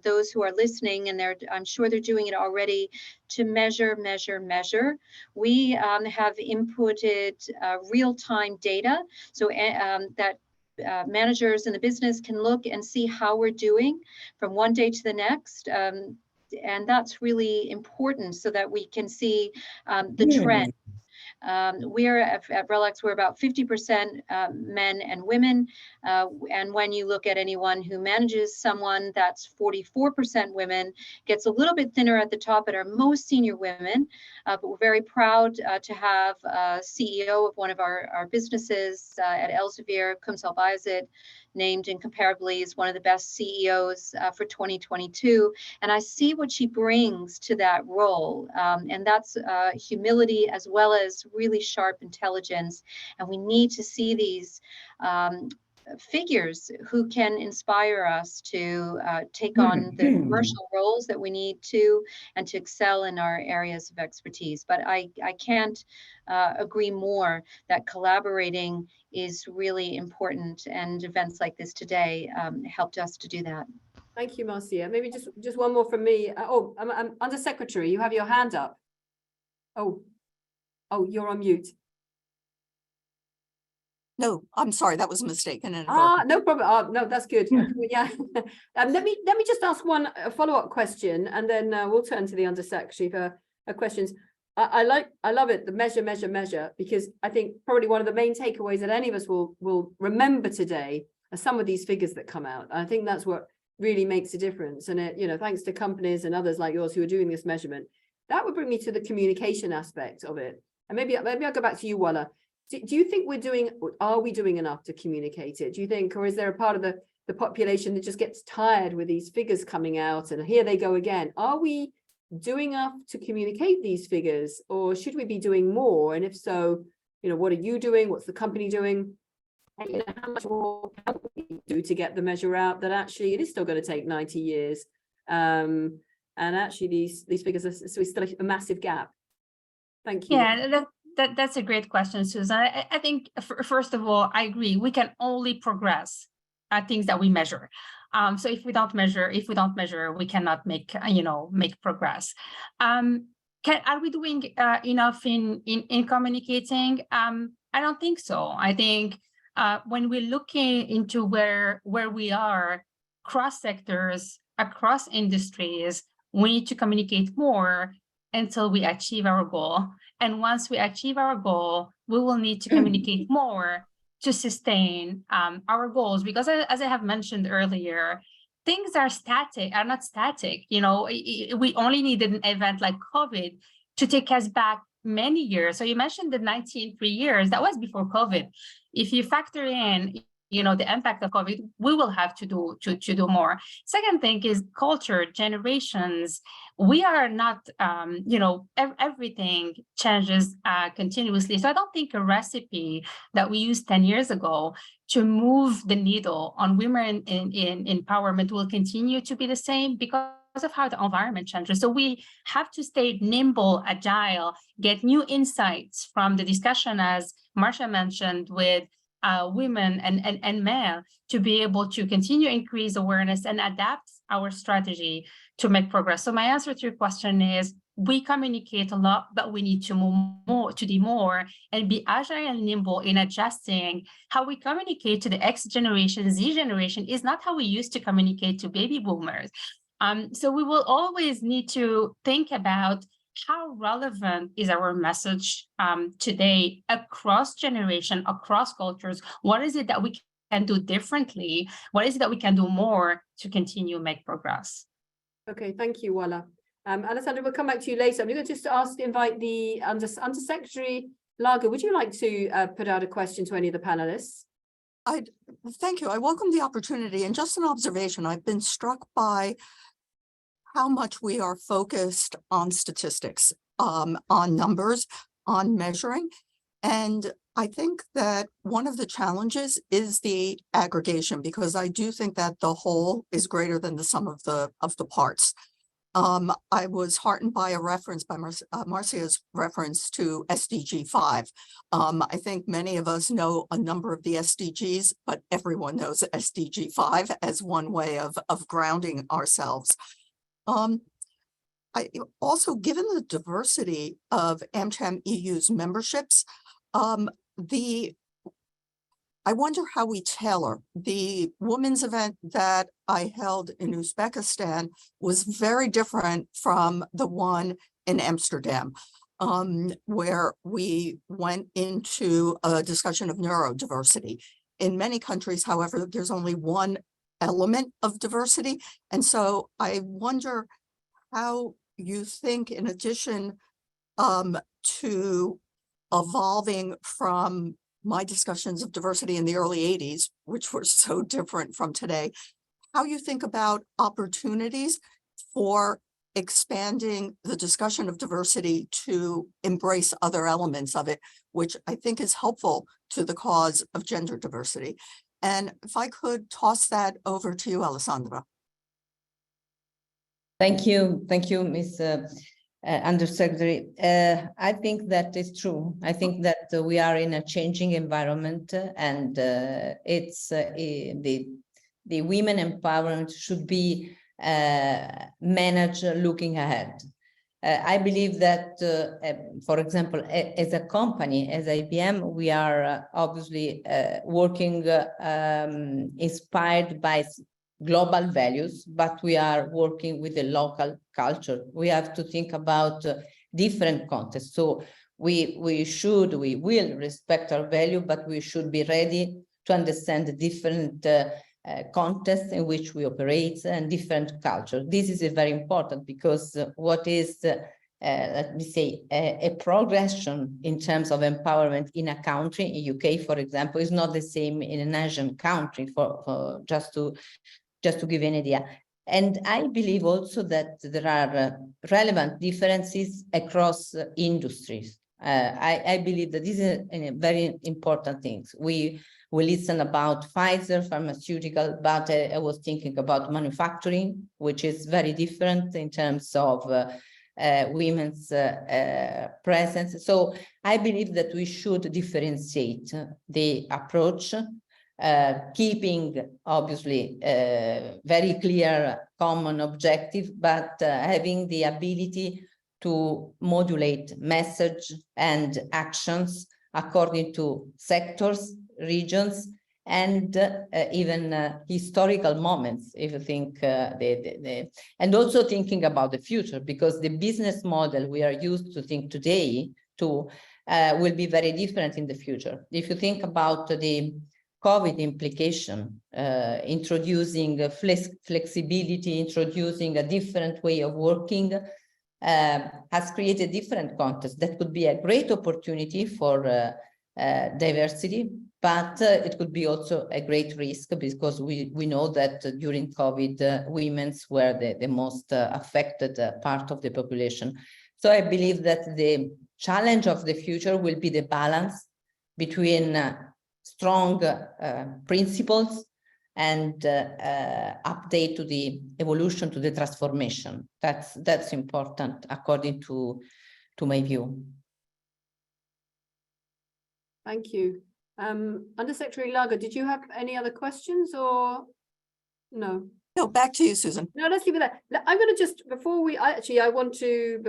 those who are listening, and I'm sure they're doing it already, to measure. We have inputted real-time data so that managers in the business can look and see how we're doing from one day to the next. And that's really important so that we can see the trend. We are at RELX, we're about 50% men and women. And when you look at anyone who manages someone, that's 44% women. Gets a little bit thinner at the top at our most senior women, but we're very proud to have a CEO of one of our businesses at Elsevier, Kumsal Bayezid, named incomparably as one of the best CEOs for 2022. And I see what she brings to that role. And that's humility as well as really sharp intelligence. And we need to see these figures who can inspire us to take on the commercial roles that we need to, and to excel in our areas of expertise. But I can't agree more that collaborating is really important, and events like this today helped us to do that. Thank you, Marcia. Maybe just one more from me. I'm Under Secretary, you have your hand up. Oh, you're on mute. No, I'm sorry, that was a mistake. No problem. No, that's good. Yeah. Let me just ask one follow-up question, and then we'll turn to the Undersecretary for questions. I love it, the measure, because I think probably one of the main takeaways that any of us will remember today are some of these figures that come out. I think that's what really makes a difference. And thanks to companies and others like yours who are doing this measurement, that would bring me to the communication aspect of it. And maybe I'll go back to you, Wala. Do you think are we doing enough to communicate it? Do you think, or is there a part of the population that just gets tired with these figures coming out and here they go again? Are we doing enough to communicate these figures, or should we be doing more? And if so, what are you doing? What's the company doing? And how much more can we do to get the measure out that actually it is still going to take 90 years? And actually these figures are still a massive gap. Thank you. Yeah, that's a great question, Susan. I think, first of all, I agree. We can only progress at things that we measure. So if we don't measure, we cannot make progress. Are we doing enough in communicating? I don't think so. I think when we're looking into where we are, cross sectors, across industries, we need to communicate more until we achieve our goal. And once we achieve our goal, we will need to communicate more to sustain our goals. Because as I have mentioned earlier, things are not static. We only needed an event like COVID to take us back many years. So you mentioned the 93 years, that was before COVID. If you factor in the impact of COVID, we will have to do more. Second thing is culture, generations. We are not, everything changes continuously. So I don't think a recipe that we used 10 years ago to move the needle on women in empowerment will continue to be the same, because of how the environment changes. So we have to stay nimble, agile, get new insights from the discussion, as Marcia mentioned, with women and men, to be able to continue increase awareness and adapt our strategy to make progress. So my answer to your question is, we communicate a lot, but we need to do more and be agile and nimble in adjusting how we communicate to the X generation. Z generation is not how we used to communicate to baby boomers. So we will always need to think about how relevant is our message today across generation, across cultures. What is it that we can do differently? What is it that we can do more to continue make progress? Okay, thank you, Wala. Alessandra, we'll come back to you later. I'm going to just invite the Undersecretary Lager. Would you like to put out a question to any of the panelists? Thank you. I welcome the opportunity, and just an observation. I've been struck by how much we are focused on statistics, on numbers, on measuring. And I think that one of the challenges is the aggregation, because I do think that the whole is greater than the sum of the parts. I was heartened by a reference by Marcia's reference to SDG 5. I think many of us know a number of the SDGs, but everyone knows SDG 5 as one way of grounding ourselves. I also, given the diversity of AmCham EU's memberships, I wonder how we tailor. The women's event that I held in Uzbekistan was very different from the one in Amsterdam, where we went into a discussion of neurodiversity. In many countries, however, there's only one element of diversity. And so I wonder how you think, in addition to evolving from my discussions of diversity in the early 80s, which were so different from today, how you think about opportunities for expanding the discussion of diversity to embrace other elements of it, which I think is helpful to the cause of gender diversity. And if I could toss that over to you, Alessandra. Thank you, Ms. Undersecretary. I think that is true. I think that we are in a changing environment, and it's the women empowerment should be managed looking ahead. I believe that, for example, as a company, as IBM, we are obviously working inspired by global values, but we are working with a local culture. We have to think about different contexts. So we will respect our value, but we should be ready to understand the different contexts in which we operate and different culture. This is very important, because what is, let me say, a progression in terms of empowerment in a country, in UK, for example, is not the same in an Asian country, for just to give an idea. And I believe also that there are relevant differences across industries. I believe that this is a very important thing. We listen about Pfizer, pharmaceutical, but I was thinking about manufacturing, which is very different in terms of women's presence. So I believe that we should differentiate the approach, keeping obviously very clear common objective, but having the ability to modulate message and actions according to sectors, regions, and even historical moments, if you think and also thinking about the future, because the business model we are used to think today will be very different in the future. If you think about the COVID implication, introducing flexibility, introducing a different way of working, has created different context. That could be a great opportunity for diversity, but it could be also a great risk, because we know that during COVID, women's were the most affected part of the population. So I believe that the challenge of the future will be the balance between strong principles and update to the evolution, to the transformation. That's important according to my view. Thank you. Undersecretary Lager, did you have any other questions or no? No, back to you, Susan. No, let's leave it there. I'm going to just, before we, I want to,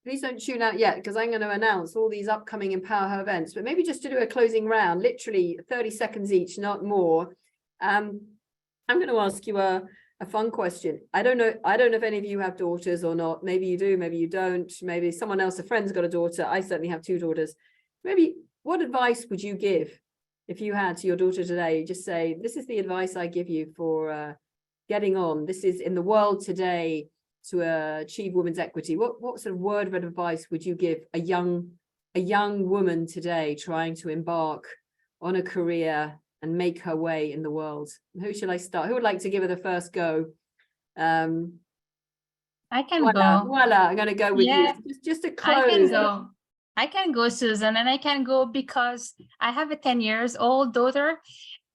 please don't tune out yet, because I'm going to announce all these upcoming Empower Her events, but maybe just to do a closing round, literally 30 seconds each, not more. I'm going to ask you a fun question. I don't know if any of you have daughters or not. Maybe you do, maybe you don't. Maybe someone else, a friend's got a daughter. I certainly have 2 daughters. Maybe what advice would you give if you had to your daughter today? Just say, this is the advice I give you for getting on. This is in the world today to achieve women's equity. What sort of word of advice would you give a young woman today trying to embark on a career and make her way in the world. Who shall I start? Who would like to give it a first go? I can Voila, go. voila, I'm going to go with Yeah, you. Just to I can close. go. I can go, Susan, and I can go because I have a 10 years old daughter.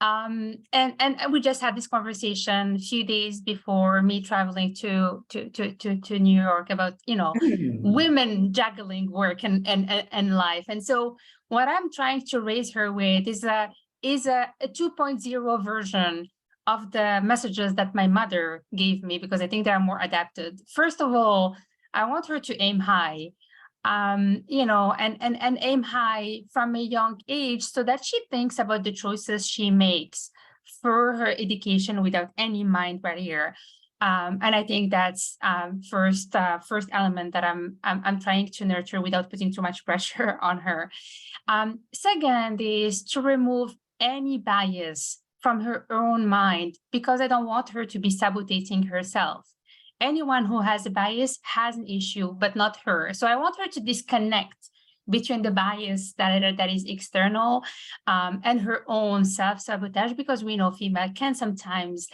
And we just had this conversation a few days before me traveling to New York about, you know, women juggling work and life. And so what I'm trying to raise her with is a 2.0 version of the messages that my mother gave me, because I think they are more adapted. First of all, I want her to aim high, you know, and aim high from a young age so that she thinks about the choices she makes for her education without any mind barrier. And I think that's first element that I'm trying to nurture without putting too much pressure on her. Second is to remove any bias from her own mind, because I don't want her to be sabotaging herself. Anyone who has a bias has an issue, but not her. So I want her to disconnect between the bias that is external and her own self-sabotage, because we know female can sometimes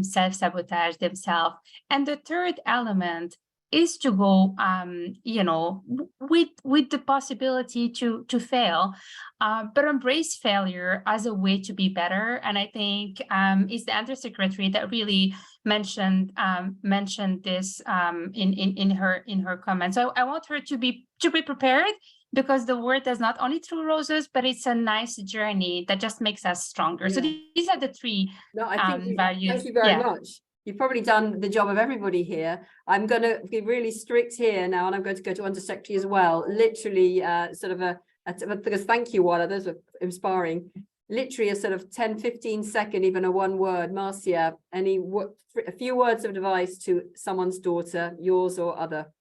self-sabotage themselves. And the third element is to go, you know, with the possibility to fail, but embrace failure as a way to be better. And I think it's the Undersecretary that really mentioned this in her comments. So I want her to be prepared, because the world is not only through roses, but it's a nice journey that just makes us stronger. So Yeah. these are the three No, I think values. thank you very Yeah. much. You've probably done the job of everybody here. I'm going to be really strict here now, and I'm going to go to Undersecretary as well. Literally, sort of because thank you, Wala, those were inspiring. Literally a sort of 10, 15 second, even a one word. Marcia, a few words of advice to someone's daughter, yours or other.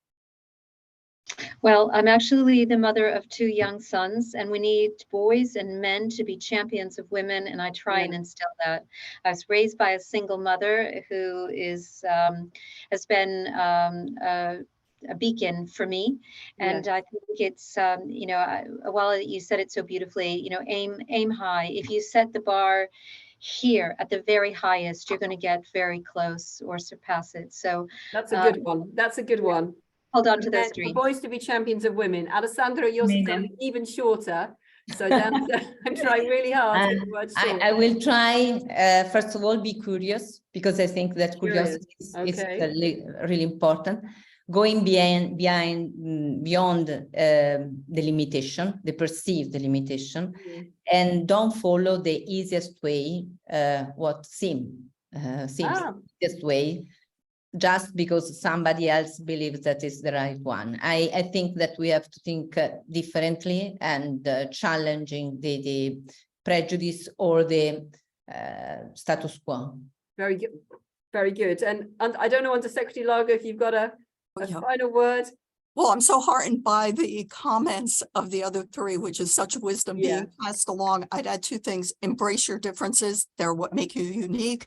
Well, I'm actually the mother of 2 young sons, and we need boys and men to be champions of women, and I try and instill that. I was raised by a single mother who has been a beacon for me, and I think it's you know, while you said it so beautifully, you know, aim high. If you set the bar here at the very highest, you're going to get very close or surpass it. So that's a good one. That's a good one. Hold on to those For dreams. boys to be champions of women. Alessandra, yours is going to be even shorter. So I'm trying really hard to get the word short. I will try, first of all, be curious, because I think that curiosity is really important. Going beyond the limitation, the perceived limitation, and don't follow the easiest way, what seems the easiest way, just because somebody else believes that is the right one. I think that we have to think differently and challenging the prejudice or the status quo. Very good. Very good. And I don't know, Undersecretary Lager, if you've got a final word. Well, I'm so heartened by the comments of the other 3, which is such wisdom being passed along. I'd add 2 things. Embrace your differences. They're what make you unique.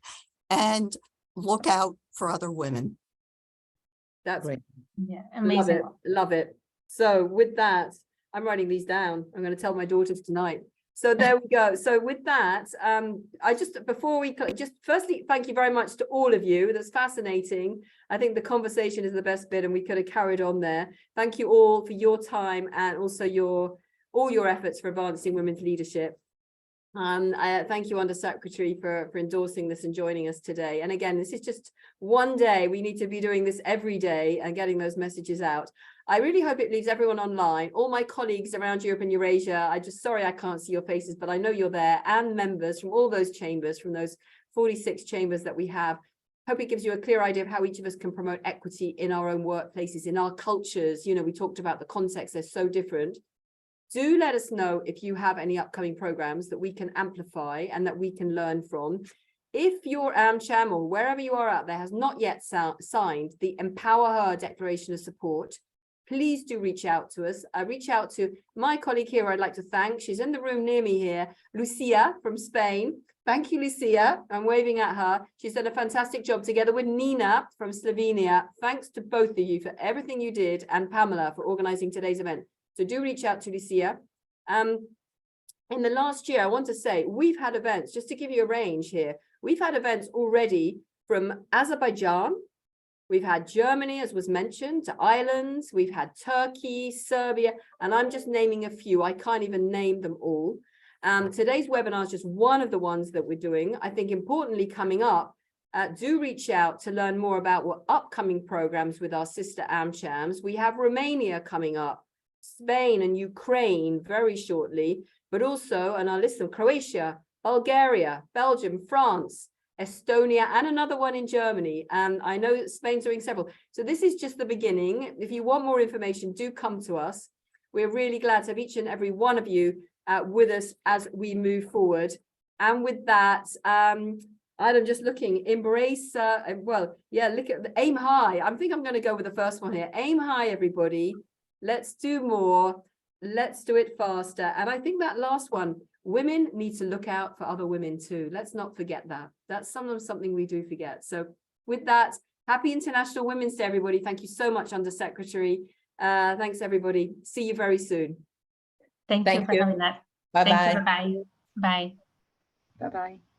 And look out for other women. That's great. Yeah, amazing. Love it. So with that, I'm writing these down. I'm going to tell my daughters tonight. So there we go. So with that, firstly, thank you very much to all of you. That's fascinating. I think the conversation is the best bit, and we could have carried on there. Thank you all for your time and also all your efforts for advancing women's leadership. Thank you, Undersecretary, for endorsing this and joining us today. And again, this is just one day. We need to be doing this every day and getting those messages out. I really hope it leaves everyone online, all my colleagues around Europe and Eurasia. Sorry I can't see your faces, but I know you're there, and members from all those chambers, from those 46 chambers that we have. Hope it gives you a clear idea of how each of us can promote equity in our own workplaces, in our cultures. You know, we talked about the context, they're so different. Do let us know if you have any upcoming programs that we can amplify and that we can learn from. If your AmCham or wherever you are out there has not yet signed the Empower Her Declaration of Support, please do reach out to us. Reach out to my colleague here I'd like to thank. She's in the room near me here, Lucia from Spain. Thank you, Lucia. I'm waving at her. She's done a fantastic job together with Nina from Slovenia. Thanks to both of you for everything you did, and Pamela for organizing today's event. So do reach out to Lucia. in the last year, I want to say we've had events, just to give you a range here, we've had events already from Azerbaijan, we've had Germany, as was mentioned, to Ireland, we've had Turkey, Serbia, and I'm just naming a few. I can't even name them all. Today's webinar is just one of the ones that we're doing. I think importantly coming up, do reach out to learn more about what upcoming programs with our sister AmChams. We have Romania coming up, Spain and Ukraine very shortly, but also, and I'll list them, Croatia, Bulgaria, Belgium, France, Estonia, and another one in Germany. And I know that Spain's doing several. So this is just the beginning. If you want more information, do come to us. We're really glad to have each and every one of you with us as we move forward. And with that, I'm just looking, embrace, well, yeah, look at the aim high. I think I'm going to go with the first one here. Aim high, everybody. Let's do more. Let's do it faster. And I think that last one, women need to look out for other women too. Let's not forget that. That's sometimes something we do forget. So with that, happy International Women's Day, everybody. Thank you so much, Under Secretary. Thanks, everybody. See you very soon. Thank you for having that. Bye-bye. Thank you. Bye. Bye. Bye-bye.